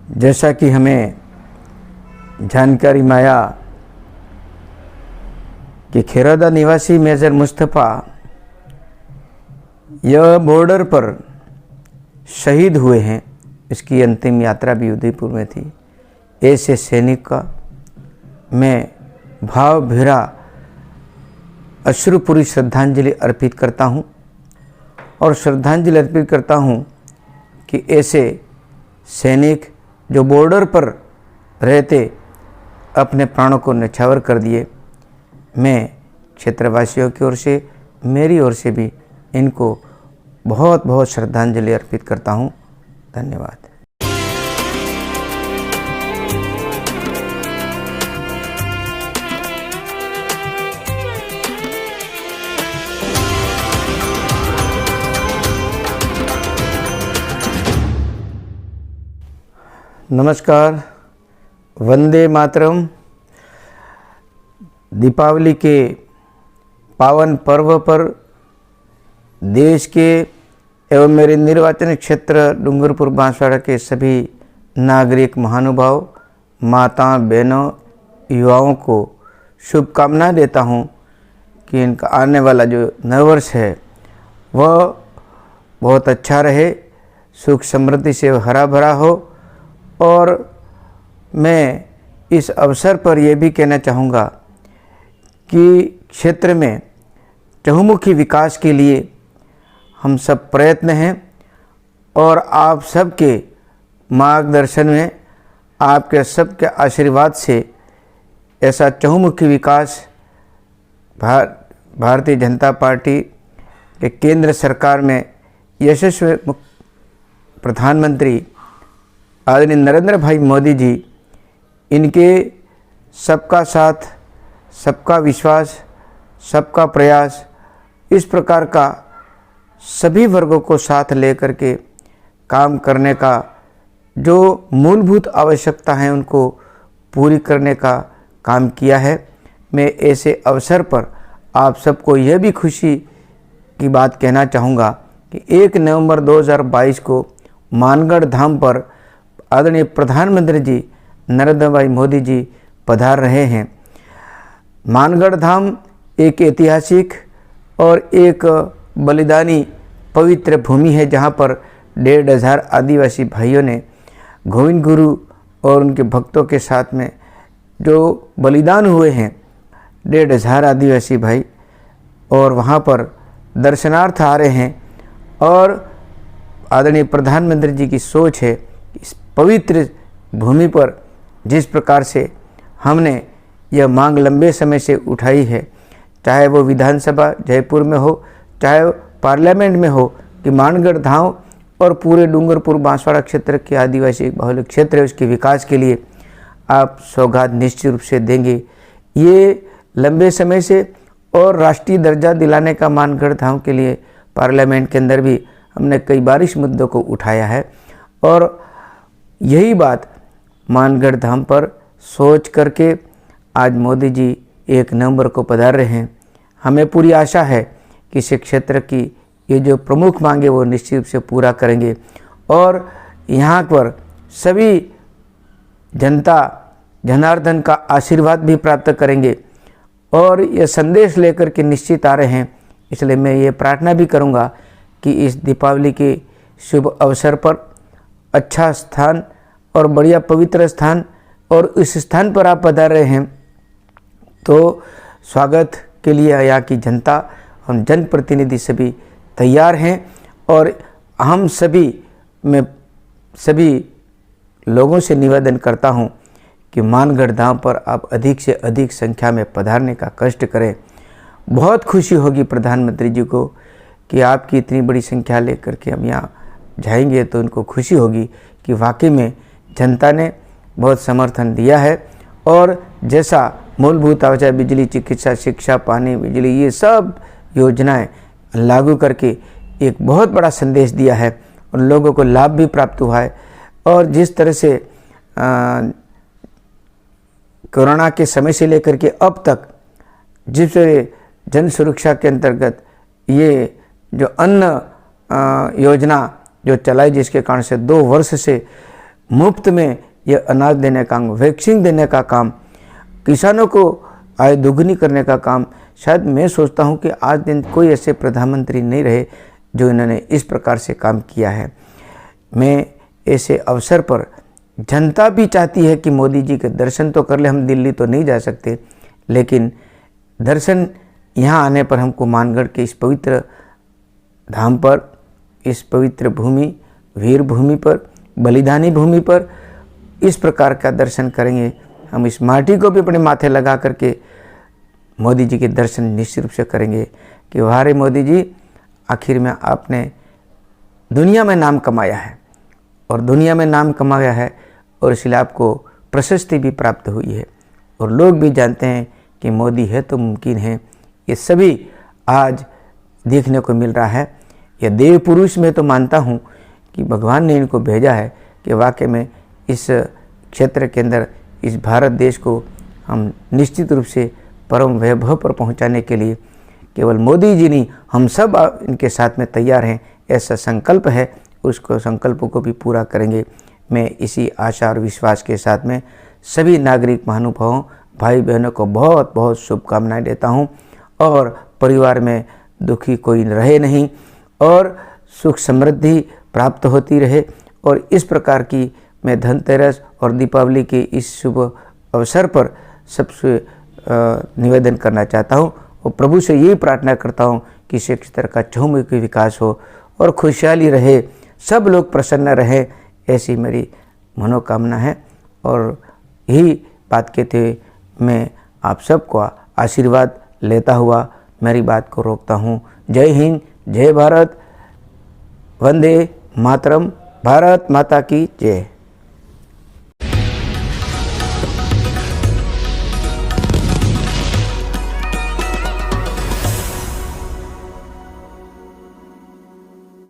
जैसा कि हमें जानकारी माया कि खेरौदा निवासी मेजर मुस्तफ़ा यह बॉर्डर पर शहीद हुए हैं, इसकी अंतिम यात्रा भी उदयपुर में थी। ऐसे सैनिक का मैं भाव भरा अश्रुपूरी श्रद्धांजलि अर्पित करता हूँ और श्रद्धांजलि अर्पित करता हूँ कि ऐसे सैनिक जो बॉर्डर पर रहते अपने प्राणों को न्यौछावर कर दिए, मैं क्षेत्रवासियों की ओर से, मेरी ओर से भी इनको बहुत बहुत श्रद्धांजलि अर्पित करता हूँ। धन्यवाद। नमस्कार। वंदे मातरम। दीपावली के पावन पर्व पर देश के एवं मेरे निर्वाचन क्षेत्र डूंगरपुर बांसवाड़ा के सभी नागरिक महानुभाव, माता बहनों, युवाओं को शुभकामनाएं देता हूं कि इनका आने वाला जो नववर्ष है वह बहुत अच्छा रहे, सुख समृद्धि से हरा भरा हो। और मैं इस अवसर पर यह भी कहना चाहूँगा कि क्षेत्र में चहुमुखी विकास के लिए हम सब प्रयत्न हैं और आप सबके मार्गदर्शन में, आपके सबके आशीर्वाद से ऐसा चहुमुखी विकास भारतीय जनता पार्टी के केंद्र सरकार में यशस्वी प्रधानमंत्री आदरणीय नरेंद्र भाई मोदी जी, इनके सबका साथ, सबका विश्वास, सबका प्रयास, इस प्रकार का सभी वर्गों को साथ लेकर के काम करने का जो मूलभूत आवश्यकता है उनको पूरी करने का काम किया है। मैं ऐसे अवसर पर आप सबको यह भी खुशी की बात कहना चाहूँगा कि 1 नवंबर 2022 को मानगढ़ धाम पर आदरणीय प्रधानमंत्री जी नरेंद्र भाई मोदी जी पधार रहे हैं। मानगढ़ धाम एक ऐतिहासिक और एक बलिदानी पवित्र भूमि है, जहाँ पर 1,500 आदिवासी भाइयों ने गोविंद गुरु और उनके भक्तों के साथ में जो बलिदान हुए हैं, 1,500 आदिवासी भाई, और वहाँ पर दर्शनार्थ आ रहे हैं। और आदरणीय प्रधानमंत्री जी की सोच है इस पवित्र भूमि पर जिस प्रकार से हमने यह मांग लंबे समय से उठाई है, चाहे वो विधानसभा जयपुर में हो, चाहे वो पार्लियामेंट में हो, कि मानगढ़ धाम और पूरे डूंगरपुर बांसवाड़ा क्षेत्र के आदिवासी बहुल क्षेत्र है, उसके विकास के लिए आप सौगात निश्चित रूप से देंगे। ये लंबे समय से और राष्ट्रीय दर्जा दिलाने का मानगढ़ धाम के लिए पार्लियामेंट के अंदर भी हमने कई बार इस मुद्दों को उठाया है और यही बात मानगढ़ धाम पर सोच करके आज मोदी जी 1 नवंबर को पधार रहे हैं। हमें पूरी आशा है कि इस क्षेत्र की ये जो प्रमुख मांगे वो निश्चित रूप से पूरा करेंगे और यहाँ पर सभी जनता जनार्दन का आशीर्वाद भी प्राप्त करेंगे और ये संदेश लेकर के निश्चित आ रहे हैं। इसलिए मैं ये प्रार्थना भी करूँगा कि इस दीपावली के शुभ अवसर पर अच्छा स्थान और बढ़िया पवित्र स्थान और इस स्थान पर आप पधार रहे हैं तो स्वागत के लिए यहाँ की जनता, हम जनप्रतिनिधि सभी तैयार हैं और हम सभी, मैं सभी लोगों से निवेदन करता हूँ कि मानगढ़ धाम पर आप अधिक से अधिक संख्या में पधारने का कष्ट करें। बहुत खुशी होगी प्रधानमंत्री जी को कि आपकी इतनी बड़ी संख्या लेकर के हम यहाँ जाएंगे, तो उनको खुशी होगी कि वाकई में जनता ने बहुत समर्थन दिया है और जैसा मूलभूत आवश्यकता बिजली, चिकित्सा, शिक्षा, पानी, बिजली, ये सब योजनाएं लागू करके एक बहुत बड़ा संदेश दिया है और लोगों को लाभ भी प्राप्त हुआ है। और जिस तरह से कोरोना के समय से लेकर के अब तक जिस जन सुरक्षा के अंतर्गत ये जो अन्न योजना जो चलाई, जिसके कारण से 2 वर्ष से मुफ्त में यह अनाज देने का काम, वैक्सीन देने का काम, किसानों को आय दोगुनी करने का काम, शायद मैं सोचता हूँ कि आज दिन कोई ऐसे प्रधानमंत्री नहीं रहे जो इन्होंने इस प्रकार से काम किया है। मैं ऐसे अवसर पर, जनता भी चाहती है कि मोदी जी के दर्शन तो कर ले, हम दिल्ली तो नहीं जा सकते, लेकिन दर्शन यहाँ आने पर हमको मानगढ़ के इस पवित्र धाम पर, इस पवित्र भूमि, वीर भूमि पर, बलिदानी भूमि पर इस प्रकार का दर्शन करेंगे। हम इस माटी को भी अपने माथे लगा करके मोदी जी के दर्शन निश्चित रूप से करेंगे कि वाह मोदी जी, आखिर में आपने दुनिया में नाम कमाया है, और दुनिया में नाम कमाया है और इसलिए आपको प्रशस्ति भी प्राप्त हुई है, और लोग भी जानते हैं कि मोदी है तो मुमकिन है। ये सभी आज देखने को मिल रहा है। यह देव पुरुष में तो मानता हूँ कि भगवान ने इनको भेजा है कि वाकई में इस क्षेत्र के अंदर, इस भारत देश को हम निश्चित रूप से परम वैभव पर पहुंचाने के लिए केवल मोदी जी नहीं, हम सब इनके साथ में तैयार हैं, ऐसा संकल्प है। उसको संकल्प को भी पूरा करेंगे। मैं इसी आशा और विश्वास के साथ में सभी नागरिक महानुभावों, भाई बहनों को बहुत बहुत शुभकामनाएं देता हूं, और परिवार में दुखी कोई रहे नहीं, और सुख समृद्धि प्राप्त होती रहे। और इस प्रकार की मैं धनतेरस और दीपावली के इस शुभ अवसर पर सबसे निवेदन करना चाहता हूँ, और प्रभु से यही प्रार्थना करता हूँ कि इस क्षेत्र का चहुमुखी विकास हो और खुशहाली रहे, सब लोग प्रसन्न रहे, ऐसी मेरी मनोकामना है। और यही बात कहते हुए मैं आप सबको आशीर्वाद लेता हुआ मेरी बात को रोकता हूँ। जय हिंद, जय भारत, वंदे मातरम, भारत माता की जय।